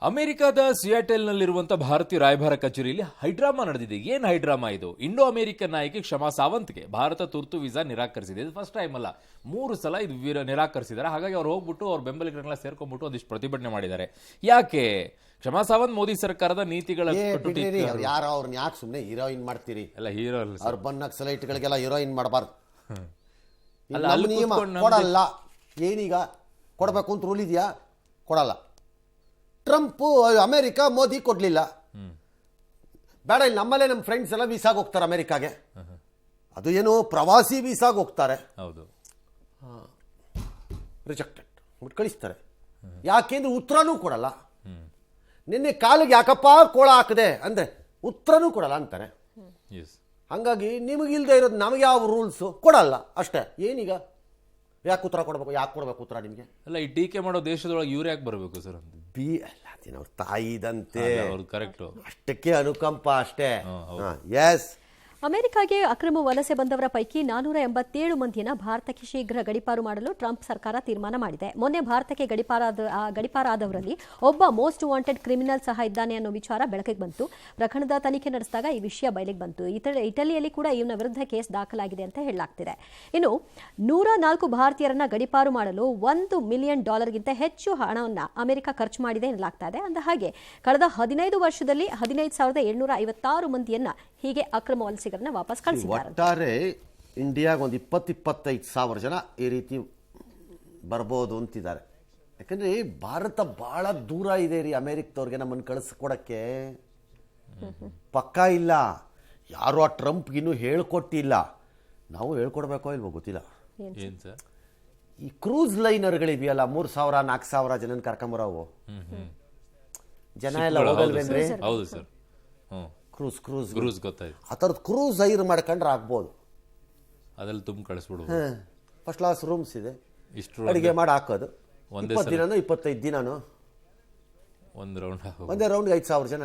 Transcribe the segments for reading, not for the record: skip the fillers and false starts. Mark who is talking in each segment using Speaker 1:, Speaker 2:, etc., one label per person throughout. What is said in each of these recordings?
Speaker 1: ಅಮೆರಿಕದ ಸಿಯಾಟೆಲ್ನಲ್ಲಿರುವಂತಹ ಭಾರತೀಯ ರಾಯಭಾರ ಕಚೇರಿಯಲ್ಲಿ ಹೈಡ್ರಾಮಾ ನಡೆದಿದೆ. ಏನು ಹೈಡ್ರಾಮಾ ಇದು? ಇಂಡೋ ಅಮೆರಿಕನ್ ನಾಯಕಿ ಕ್ಷಮಾ ಸಾವಂತ್ಗೆ ಭಾರತ ತುರ್ತು ವೀಸಾ ನಿರಾಕರಿಸಿದೆ. ಇದು ಫಸ್ಟ್ ಟೈಮ್ ಅಲ್ಲ, 3 ಸಲ ಇದು ನಿರಾಕರಿಸಿದ್ದಾರೆ. ಹಾಗಾಗಿ ಅವ್ರು ಹೋಗ್ಬಿಟ್ಟು ಅವ್ರ ಬೆಂಬಲಿಗರನ್ನೆಲ್ಲ ಸೇರ್ಕೊಂಡ್ಬಿಟ್ಟು ಒಂದಿಷ್ಟು ಪ್ರತಿಭಟನೆ ಮಾಡಿದ್ದಾರೆ. ಯಾಕೆ? ಕ್ಷಮಾ ಸಾವಂತ್ ಮೋದಿ ಸರ್ಕಾರದ ನೀತಿಗಳ
Speaker 2: ಯಾರು ಅವ್ರನ್ನ ಯಾಕೆ ಸುಮ್ಮನೆ ಹೀರೋಯಿನ್ ಮಾಡ್ತೀರಿ?
Speaker 1: ಎಲ್ಲ ಹೀರೋ
Speaker 2: ಅರ್ಬನ್ ನಕ್ಸಲೈಟ್ಗಳಿಗೆಲ್ಲ ಹೀರೋಯಿನ್ ಮಾಡಬಾರ್ದು.
Speaker 1: ಅಲ್ಲ, ಅಲ್ಲಿ
Speaker 2: ನಿಯಮ ಕೊಡಲ್ಲ. ಏನೀಗ ಕೊಡಬೇಕು ಅಂತ ರೂಲ್ ಇದೆಯಾ? ಕೊಡಲ್ಲ. ಟ್ರಂಪ್ ಅಮೆರಿಕ, ಮೋದಿ ಕೊಡ್ಲಿಲ್ಲ. ಬೇಡ, ಇಲ್ಲಿ ನಮ್ಮಲ್ಲೇ ನಮ್ಮ ಫ್ರೆಂಡ್ಸ್ ಎಲ್ಲ ವೀಸಾಗ ಹೋಗ್ತಾರೆ ಅಮೆರಿಕಾಗೆ. ಅದು ಏನು ಪ್ರವಾಸಿ ವೀಸಾಗ ಹೋಗ್ತಾರೆ.
Speaker 1: ಹೌದು,
Speaker 2: ರಿಜೆಕ್ಟೆಡ್ ಕಳಿಸ್ತಾರೆ. ಯಾಕೆಂದ್ರೆ ಉತ್ತರನೂ ಕೊಡಲ್ಲ. ನಿನ್ನೆ ಕಾಲಿಗೆ ಯಾಕಪ್ಪ ಕೋಳ ಹಾಕದೆ ಅಂದ್ರೆ ಉತ್ತರನೂ ಕೊಡಲ್ಲ ಅಂತಾರೆ. ಹಂಗಾಗಿ ನಿಮಗಿಲ್ದೇ ಇರೋದು ನಮಗೆ ಯಾವ ರೂಲ್ಸು ಕೊಡಲ್ಲ ಅಷ್ಟೇ. ಏನೀಗ ಯಾಕೆ ಉತ್ತರ ಕೊಡಬೇಕು? ಯಾಕೆ ಕೊಡಬೇಕು ಉತ್ತರ ನಿಮಗೆ?
Speaker 1: ಅಲ್ಲ, ಈ ಟೀಕೆ ಮಾಡೋ ದೇಶದೊಳಗೆ ಇವ್ರು ಯಾಕೆ ಬರಬೇಕು ಸರ್?
Speaker 2: ಅವ್ರ ತಾಯಿದಂತೆ
Speaker 1: ಕರೆಕ್ಟ್,
Speaker 2: ಅಷ್ಟಕ್ಕೆ ಅನುಕಂಪ ಅಷ್ಟೇ. ಎಸ್.
Speaker 3: ಅಮೆರಿಕಾಗೆ ಅಕ್ರಮ ವಲಸೆ ಬಂದವರ ಪೈಕಿ 487 ಮಂದಿಯನ್ನು ಭಾರತಕ್ಕೆ ಶೀಘ್ರ ಗಡೀಪಾರು ಮಾಡಲು ಟ್ರಂಪ್ ಸರ್ಕಾರ ತೀರ್ಮಾನ ಮಾಡಿದೆ. ಮೊನ್ನೆ ಭಾರತಕ್ಕೆ ಗಡೀಪಾರಾದವರಲ್ಲಿ ಒಬ್ಬ ಮೋಸ್ಟ್ ವಾಂಟೆಡ್ ಕ್ರಿಮಿನಲ್ ಸಹ ಇದ್ದಾನೆ ಅನ್ನೋ ವಿಚಾರ ಬೆಳಕಿಗೆ ಬಂತು. ಪ್ರಕರಣದ ತನಿಖೆ ನಡೆಸಿದಾಗ ಈ ವಿಷಯ ಬಯಲಿಗೆ ಬಂತು. ಇಟಲಿಯಲ್ಲಿ ಕೂಡ ಇವನ ವಿರುದ್ಧ ಕೇಸ್ ದಾಖಲಾಗಿದೆ ಅಂತ ಹೇಳಲಾಗ್ತಿದೆ. ಇನ್ನು 104 ಭಾರತೀಯರನ್ನ ಗಡೀಪಾರು ಮಾಡಲು $1 ಮಿಲಿಯನ್ ಹೆಚ್ಚು ಹಣವನ್ನು ಅಮೆರಿಕ ಖರ್ಚು ಮಾಡಿದೆ ಎನ್ನಲಾಗ್ತಾ ಇದೆ. ಅಂದ ಹಾಗೆ ಕಳೆದ 15 ವರ್ಷದಲ್ಲಿ 15,756 ಮಂದಿಯನ್ನ ಹೀಗೆ ಅಕ್ರಮ ವಲಸಿಗರನ್ನ ವಾಪಸ್ ಕಳಿಸಿದ್ದಾರೆ.
Speaker 2: ಒಟ್ಟಾರೆ ಇಂಡಿಯಾಗ ಒಂದು 20-25 ಸಾವಿರ ಜನ ಈ ರೀತಿ ಬರ್ಬೋದು ಅಂತಿದ್ದಾರೆ. ಯಾಕಂದ್ರೆ ಭಾರತ ಬಹಳ ದೂರ ಇದೆ ರೀ ಅಮೆರಿಕದವ್ರಿಗೆ ನಮ್ಮನ್ನು ಕಳಿಸ್ಕೊಡಕ್ಕೆ. ಪಕ್ಕಾ ಇಲ್ಲ. ಯಾರು ಆ ಟ್ರಂಪ್ಗಿನ್ನೂ ಹೇಳ್ಕೊಟ್ಟಿಲ್ಲ. ನಾವು ಹೇಳ್ಕೊಡ್ಬೇಕೋ ಇಲ್ವೋ ಗೊತ್ತಿಲ್ಲ. ಈ ಕ್ರೂಸ್ ಲೈನರ್ಗಳಿವೆಯಲ್ಲ, 3,000-4,000 ಜನನ ಕರ್ಕೊಂಬರೋವು ಜನ ಎಲ್ಲ ಹೋಗಲ್ವೇನ್ರಿ?
Speaker 1: ಹೌದು ಸರ್.
Speaker 2: ಕ್ರೂಸ್ ಗೊತ್ತಾಯ್ತು. ಆ ಥರದ್ದು ಕ್ರೂಸ್ ಹೈರ್ ಮಾಡ್ಕೊಂಡ್ರೆ ಆಗ್ಬೋದು.
Speaker 1: ಅದೆಲ್ಲ ತುಂಬ ಕಳಿಸ್ಬಿಡು.
Speaker 2: ಫಸ್ಟ್ ಕ್ಲಾಸ್ ರೂಮ್ಸ್ ಇದೆ, ಅಡಿಗೆ ಮಾಡಿ ಹಾಕೋದು. 20 ದಿನನೋ 25 ದಿನನೋ ಒಂದೇ ರೌಂಡ್ಗೆ 5,000 ಜನ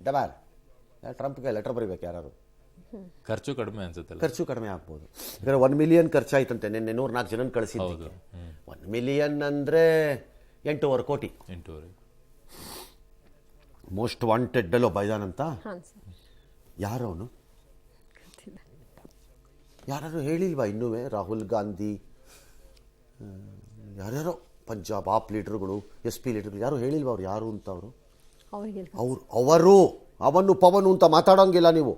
Speaker 2: ಡಬಾರ್. ಟ್ರಂಪ್ಗೆ ಲೆಟರ್ ಬರೀಬೇಕು ಯಾರು.
Speaker 1: ಖರ್ಚು ಕಡಿಮೆ ಅನ್ಸುತ್ತೆ.
Speaker 2: ಖರ್ಚು ಕಡಿಮೆ ಆಗ್ಬೋದು. ಯಾಕಂದ್ರೆ 1 ಮಿಲಿಯನ್ ಖರ್ಚಾಯ್ತಂತೆ. ನಿನ್ನೆ 104 ಜನನ ಕಳಿಸಿದ್ದು. 1 ಮಿಲಿಯನ್ ಅಂದರೆ 8.5 ಕೋಟಿ. ಮೋಸ್ಟ್ ವಾಂಟೆಡ್ ಅಲ್ಲೋ ಬೈದಾನಂತ. ಯಾರು ಅವನು? ಯಾರು ಹೇಳಿಲ್ವಾ ಇನ್ನೂ? ರಾಹುಲ್ ಗಾಂಧಿ, ಯಾರ್ಯಾರೋ ಪಂಜಾಬ್ ಆಪ್ ಲೀಡರ್ಗಳು, SP ಲೀಡರ್ಗಳು ಯಾರು ಹೇಳಿಲ್ವಾ ಅವ್ರು ಯಾರು ಅಂತ? ಅವರು ಅವನು ಪವನು ಅಂತ ಮಾತಾಡೋಂಗಿಲ್ಲ ನೀವು.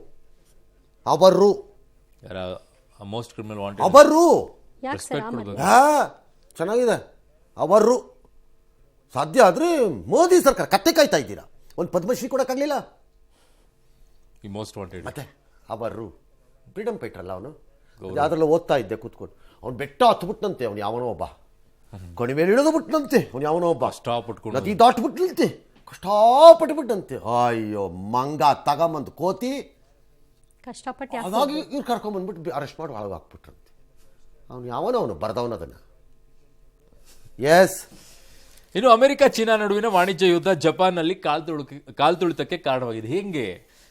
Speaker 2: ಅವರು ಚೆನ್ನಾಗಿದೆ. ಅವರು ಸಾಧ್ಯ ಆದ್ರೆ ಮೋದಿ ಸರ್ಕಾರ ಕತ್ತೆ ಕಾಯ್ತಾ ಇದ್ದೀರಾ? ಒಂದು ಪದ್ಮಶ್ರೀ ಕೊಡಕ್ಕಾಗ್ಲಿಲ್ಲ. ಮತ್ತೆ ಅವರು ಫ್ರೀಡಮ್ ಫೈಟರ್ ಅಲ್ಲ ಅವನು? ಯಾವ್ದ್ರಲ್ಲ ಓದ್ತಾ ಇದ್ದೆ ಕೂತ್ಕೊಂಡು. ಅವ್ನು ಬೆಟ್ಟ ಹತ್ಬಿಟ್ನಂತೆ, ಅವ್ನು ಯಾವನೋ ಒಬ್ಬ. ಕಣಿವೆ ಇಳಿದು ಬಿಟ್ನಂತೆ ಅವ್ನು ಯಾವನೋ ಒಬ್ಬ. ನದಿ ದಾಟ್ಬಿಟ್ನಂತೆ, ಕಷ್ಟಪಟ್ಬಿಟ್ಟಂತೆ. ಅಯ್ಯೋ ಮಂಗ ತಗೊಂಬಂದು ಕೋತಿ
Speaker 3: ಕಷ್ಟಪಟ್ಟು
Speaker 2: ಅದಾಗಿ ಇವ್ರು ಕರ್ಕೊಂಡ್ಬಂದ್ಬಿಟ್ಟು ಅರೆಸ್ಟ್ ಮಾಡಿ ಒಳಗೆ ಹಾಕ್ಬಿಟ್ರಂತೆ. ಅವನು ಯಾವನೋ ಅವನು ಬರ್ದವನದನ್ನ. ಎಸ್.
Speaker 1: ಇನ್ನು ಅಮೆರಿಕ ಚೀನಾ ನಡುವಿನ ವಾಣಿಜ್ಯ ಯುದ್ಧ ಜಪಾನ್ನಲ್ಲಿ ಕಾಲ್ತುಳಿತಕ್ಕೆ ಕಾರಣವಾಗಿದೆ. ಹೇಗೆ?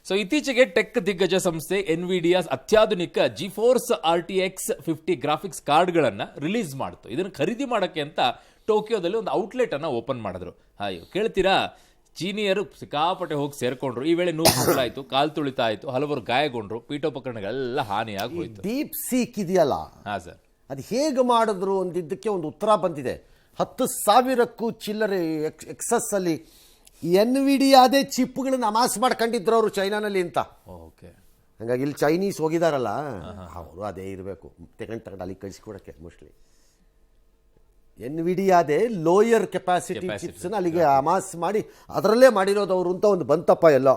Speaker 1: ಸೊ ಇತ್ತೀಚೆಗೆ ಟೆಕ್ ದಿಗ್ಗಜ ಸಂಸ್ಥೆ ಎನ್ವಿಡಿಯಾ ಅತ್ಯಾಧುನಿಕ ಜಿಫೋರ್ಸ್ RTX 50 ಗ್ರಾಫಿಕ್ಸ್ ಕಾರ್ಡ್ಗಳನ್ನ ರಿಲೀಸ್ ಮಾಡ್ತು. ಇದನ್ನು ಖರೀದಿ ಮಾಡಕ್ಕೆ ಅಂತ ಟೋಕಿಯೋದಲ್ಲಿ ಒಂದು ಔಟ್ಲೆಟ್ ಅನ್ನ ಓಪನ್ ಮಾಡಿದ್ರು. ಅಯ್ಯೋ ಕೇಳ್ತೀರಾ, ಚೀನಿಯರು ಸಿಕ್ಕಾಪಟ್ಟೆ ಹೋಗಿ ಸೇರ್ಕೊಂಡ್ರು. ಈ ವೇಳೆ ನೂರಾಯ್ತು, ಕಾಲ್ ತುಳಿತ ಆಯ್ತು, ಹಲವರು ಗಾಯಗೊಂಡ್ರು, ಪೀಠೋಪಕರಣಗಳೆಲ್ಲ ಹಾನಿಯಾಗಿ ಹೋಯ್ತು.
Speaker 2: ಡೀಪ್ ಸೀಕ್ ಇದೆಯಲ್ಲ,
Speaker 1: ಹಾ ಸರ್,
Speaker 2: ಅದು ಹೇಗೆ ಮಾಡಿದ್ರು ಅಂದಿದ್ದಕ್ಕೆ ಒಂದು ಉತ್ತರ ಬಂದಿದೆ. 10,000ಕ್ಕೂ ಚಿಲ್ಲರೆ ಎಕ್ಸಸ್ ಅಲ್ಲಿ ಎನ್ವಿಡಿಯಾದೇ ಚಿಪ್ಗಳನ್ನು ಅಮಾಸ್ ಮಾಡ್ಕೊಂಡಿದ್ರು ಅವರು ಚೈನಾನಲ್ಲಿ ಅಂತ.
Speaker 1: ಓಕೆ,
Speaker 2: ಹಂಗಾಗಿ ಇಲ್ಲಿ ಚೈನೀಸ್ ಹೋಗಿದಾರಲ್ಲ ಅವರು ಅದೇ ಇರಬೇಕು, ತಗೊಂಡು ಅಲ್ಲಿ ಕಳಿಸ್ಕೊಡಕ್ಕೆ. ಮೋಸ್ಟ್ಲಿ ಎನ್ವಿಡಿಯಾದೇ ಲೋಯರ್ ಕೆಪಾಸಿಟಿ ಚಿಪ್ಸ್ನ ಅಲ್ಲಿಗೆ ಅಮಾಸ್ ಮಾಡಿ ಅದರಲ್ಲೇ ಮಾಡಿರೋದವರು ಅಂತ ಒಂದು ಬಂತಪ್ಪ ಎಲ್ಲೋ.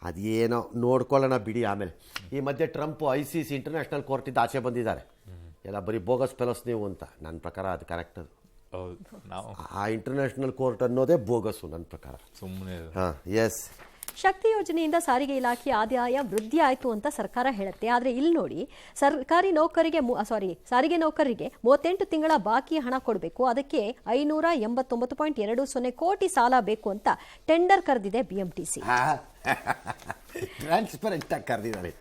Speaker 2: ಅದೇನೋ ನೋಡ್ಕೊಳ್ಳೋಣ ಬಿಡಿ. ಆಮೇಲೆ ಈ ಮಧ್ಯೆ ಟ್ರಂಪ್ ICC ಇಂಟರ್ನ್ಯಾಷನಲ್ ಕೋರ್ಟಿಂದ ಆಚೆ ಬಂದಿದ್ದಾರೆ. ಎಲ್ಲ ಬರೀ ಬೋಗಸ್ ಫೆಲೋಸ್ ನೀವು ಅಂತ. ನನ್ನ ಪ್ರಕಾರ ಅದು ಕರೆಕ್ಟ್. ಅದು ಆ ಇಂಟರ್ನ್ಯಾಷನಲ್ ಕೋರ್ಟ್ ಅನ್ನೋದೇ ಬೋಗಸ್ಸು ನನ್ನ ಪ್ರಕಾರ.
Speaker 1: ಸುಮ್ಮನೆ.
Speaker 2: ಎಸ್.
Speaker 3: ಶಕ್ತಿ ಯೋಜನೆಯಿಂದ ಸಾರಿಗೆ ಇಲಾಖೆ ಆದಾಯ ವೃದ್ಧಿ ಆಯಿತು ಅಂತ ಸರ್ಕಾರ ಹೇಳುತ್ತೆ. ಆದರೆ ಇಲ್ಲಿ ನೋಡಿ, ಸಾರಿಗೆ ನೌಕರರಿಗೆ 38 ತಿಂಗಳ ಬಾಕಿ ಹಣ ಕೊಡಬೇಕು. ಅದಕ್ಕೆ 589.20 ಕೋಟಿ ಸಾಲ ಬೇಕು ಅಂತ ಟೆಂಡರ್ ಕರೆದಿದೆ BMTC.
Speaker 2: ಟ್ರಾನ್ಸ್ಪರೆಂಟ್ ಆಗಿ ಕರೆದಿದ್ದಾರೆ.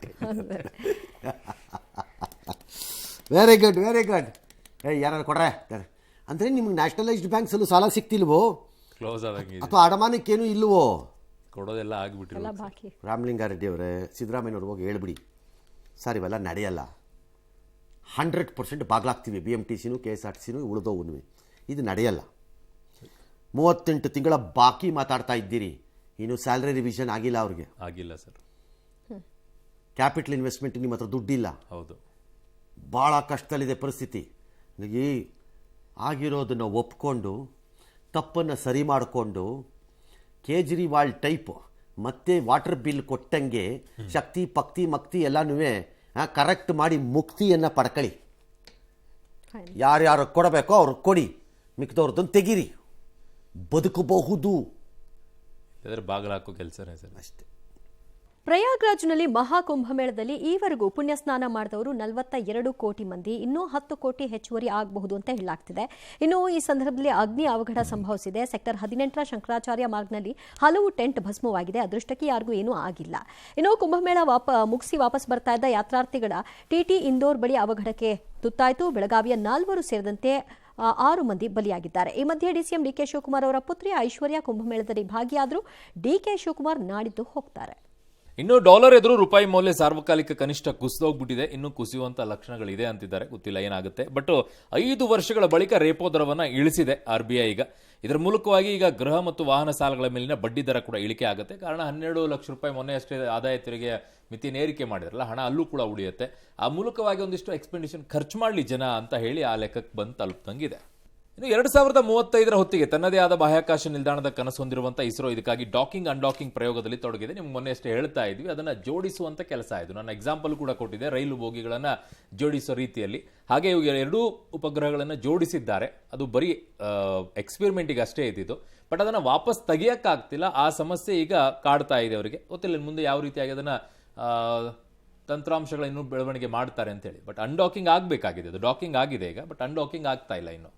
Speaker 2: Very good, very good. ಯಾರು ಕೊಡ್ರೆ ಅಂದರೆ ನಿಮ್ಗೆ ನ್ಯಾಷನಲೈಸ್ಡ್ ಬ್ಯಾಂಕ್ಸಲ್ಲೂ ಸಾಲ ಸಿಗ್ತಿಲ್ವೋ?
Speaker 1: ಕ್ಲೋಸ್ ಆದಂಗೆ
Speaker 2: ಅಥವಾ ಅಡಮಾನಕ್ಕೇನು ಇಲ್ವೋ?
Speaker 1: ಕೊಡೋದೆಲ್ಲ ಆಗ್ಬಿಟ್ಟಿರೋ
Speaker 3: ಎಲ್ಲ ಬಾಕಿ.
Speaker 2: ರಾಮಲಿಂಗಾರೆಡ್ಡಿ ಅವರೇ, ಸಿದ್ದರಾಮಯ್ಯವ್ರು ಹೋಗಿ ಹೇಳ್ಬಿಡಿ ಸರ್ ಇವೆಲ್ಲ ನಡೆಯಲ್ಲ, 100% ಬಾಗ್ಲಾಗ್ತೀವಿ, BMTCನೂ KSRTCನೂ ಉಳಿದೋವು, ಇದು ನಡೆಯಲ್ಲ. 38 ತಿಂಗಳ ಬಾಕಿ ಮಾತಾಡ್ತಾ ಇದ್ದೀರಿ, ಇನ್ನು ಸ್ಯಾಲ್ರಿ ರಿವಿಷನ್ ಆಗಿಲ್ಲ ಅವ್ರಿಗೆ,
Speaker 1: ಆಗಿಲ್ಲ ಸರ್.
Speaker 2: ಕ್ಯಾಪಿಟಲ್ ಇನ್ವೆಸ್ಟ್ಮೆಂಟ್ ನಿಮ್ಮ ಹತ್ರ ದುಡ್ಡಿಲ್ಲ,
Speaker 1: ಹೌದು,
Speaker 2: ಭಾಳ ಕಷ್ಟದಲ್ಲಿದೆ ಪರಿಸ್ಥಿತಿ. ನನಗೆ ಆಗಿರೋದನ್ನು ಒಪ್ಕೊಂಡು ತಪ್ಪನ್ನು ಸರಿ ಮಾಡಿಕೊಂಡು ಕೇಜ್ರಿವಾಲ್ ಟೈಪ್ ಮತ್ತೆ ವಾಟರ್ ಬಿಲ್ ಕೊಟ್ಟಂಗೆ ಶಕ್ತಿ ಪಕ್ತಿ ಮಕ್ತಿ ಎಲ್ಲನೂ ಕರೆಕ್ಟ್ ಮಾಡಿ ಮುಕ್ತಿಯನ್ನು ಪಡ್ಕೊಳ್ಳಿ. ಯಾರ್ಯಾರು ಕೊಡಬೇಕೋ ಅವ್ರಿಗೆ ಕೊಡಿ, ಮಿಕ್ದವ್ರದ್ದನ್ನು ತೆಗೀರಿ, ಬದುಕಬಹುದು.
Speaker 1: ಬಾಗಿಲು ಹಾಕೋ ಕೆಲಸನೇ ಸರ್
Speaker 2: ಅಷ್ಟೇ.
Speaker 3: ಪ್ರಯಾಗ್ರಾಜ್ನಲ್ಲಿ ಮಹಾಕುಂಭಮೇಳದಲ್ಲಿ ಈವರೆಗೂ ಪುಣ್ಯ ಸ್ನಾನ ಮಾಡಿದವರು 42 ಕೋಟಿ ಮಂದಿ, ಇನ್ನೂ 10 ಕೋಟಿ ಹೆಚ್ಚುವರಿ ಆಗಬಹುದು ಅಂತ ಹೇಳಲಾಗ್ತಿದೆ. ಇನ್ನು ಈ ಸಂದರ್ಭದಲ್ಲಿ ಅಗ್ನಿ ಅವಘಡ ಸಂಭವಿಸಿದೆ. ಸೆಕ್ಟರ್ 18ರ ಶಂಕರಾಚಾರ್ಯ ಮಾರ್ಗ್ನಲ್ಲಿ ಹಲವು ಟೆಂಟ್ ಭಸ್ಮವಾಗಿದೆ. ಅದೃಷ್ಟಕ್ಕೆ ಯಾರಿಗೂ ಏನೂ ಆಗಿಲ್ಲ. ಇನ್ನು ಕುಂಭಮೇಳ ಮುಗಿಸಿ ವಾಪಸ್ ಬರ್ತಾ ಇದ್ದ ಯಾತ್ರಾರ್ಥಿಗಳ TT ಇಂದೋರ್ ಬಳಿ ಅವಘಡಕ್ಕೆ ತುತ್ತಾಯಿತು. ಬೆಳಗಾವಿಯ 4 ಸೇರಿದಂತೆ 6 ಮಂದಿ ಬಲಿಯಾಗಿದ್ದಾರೆ. ಈ ಮಧ್ಯೆ DCM DK ಶಿವಕುಮಾರ್ ಅವರ ಪುತ್ರಿ ಐಶ್ವರ್ಯ ಕುಂಭಮೇಳದಲ್ಲಿ ಭಾಗಿಯಾದರೂ DK ಶಿವಕುಮಾರ್ ನಾಡಿದ್ದು ಹೋಗ್ತಾರೆ.
Speaker 1: ಇನ್ನು ಡಾಲರ್ ಎದುರು ರೂಪಾಯಿ ಮೌಲ್ಯ ಸಾರ್ವಕಾಲಿಕ ಕನಿಷ್ಠ ಕುಸಿದೋಗ್ಬಿಟ್ಟಿದೆ. ಇನ್ನು ಕುಸಿಯುವಂತ ಲಕ್ಷಣಗಳಿದೆ ಅಂತಿದ್ದಾರೆ, ಗೊತ್ತಿಲ್ಲ ಏನಾಗುತ್ತೆ. ಬಟ್ 5 ವರ್ಷಗಳ ಬಳಿಕ ರೇಪೋ ದರವನ್ನು ಇಳಿಸಿದೆ RBI. ಈಗ ಇದರ ಮೂಲಕವಾಗಿ ಈಗ ಗೃಹ ಮತ್ತು ವಾಹನ ಸಾಲಗಳ ಮೇಲಿನ ಬಡ್ಡಿ ದರ ಕೂಡ ಇಳಿಕೆ ಆಗುತ್ತೆ. ಕಾರಣ 12 ಲಕ್ಷ ರೂಪಾಯಿ ಮೊನ್ನೆ ಅಷ್ಟೇ ಆದಾಯ ತೆರಿಗೆ ಮಿತಿ ಏರಿಕೆ ಮಾಡಿದ್ರಲ್ಲ, ಹಣ ಅಲ್ಲೂ ಕೂಡ ಉಳಿಯುತ್ತೆ. ಆ ಮೂಲಕವಾಗಿ ಒಂದಿಷ್ಟು ಎಕ್ಸ್ಪೆಂಡಿಷನ್ ಖರ್ಚು ಮಾಡಲಿ ಜನ ಅಂತ ಹೇಳಿ ಆ ಲೆಕ್ಕಕ್ಕೆ ಬಂದು ತಲುಪ್ದಂಗಿದೆ. ಇನ್ನು 2035ರ ಹೊತ್ತಿಗೆ ತನ್ನದೇ ಆದ ಬಾಹ್ಯಾಕಾಶ ನಿಲ್ದಾಣದ ಕನಸು ಹೊಂದಿರುವಂತಹ ಇಸ್ರೋ ಇದಕ್ಕಾಗಿ ಡಾಕಿಂಗ್ ಅನ್ಡಾಕಿಂಗ್ ಪ್ರಯೋಗದಲ್ಲಿ ತೊಡಗಿದೆ. ನಿಮ್ಗೆ ಮೊನ್ನೆ ಅಷ್ಟೇ ಹೇಳ್ತಾ ಇದ್ವಿ, ಅದನ್ನ ಜೋಡಿಸುವಂತ ಕೆಲಸ ಆಯಿತು. ನನ್ನ ಎಕ್ಸಾಂಪಲ್ ಕೂಡ ಕೊಟ್ಟಿದೆ, ರೈಲು ಬೋಗಿಗಳನ್ನ ಜೋಡಿಸೋ ರೀತಿಯಲ್ಲಿ. ಹಾಗೆ ಇವಾಗ 2 ಉಪಗ್ರಹಗಳನ್ನು ಜೋಡಿಸಿದ್ದಾರೆ. ಅದು ಬರೀ ಎಕ್ಸ್ಪೆರಿಮೆಂಟಿಗೆ ಅಷ್ಟೇ ಇದ್ದಿದ್ದು, ಬಟ್ ಅದನ್ನ ವಾಪಸ್ ತೆಗಿಯಕ್ಕಾಗ್ತಿಲ್ಲ. ಆ ಸಮಸ್ಯೆ ಈಗ ಕಾಡ್ತಾ ಇದೆ ಅವರಿಗೆ. ಗೊತ್ತಿಲ್ಲ ಮುಂದೆ ಯಾವ ರೀತಿಯಾಗಿ ಅದನ್ನ ತಂತ್ರಾಂಶಗಳ ಇನ್ನೂ ಬೆಳವಣಿಗೆ ಮಾಡ್ತಾರೆ ಅಂತ ಹೇಳಿ. ಬಟ್ ಅನ್ಡಾಕಿಂಗ್ ಆಗಬೇಕಾಗಿದೆ, ಅದು ಡಾಕಿಂಗ್ ಆಗಿದೆ ಈಗ, ಬಟ್ ಅನ್ಡಾಕಿಂಗ್ ಆಗ್ತಾ ಇಲ್ಲ ಇನ್ನು.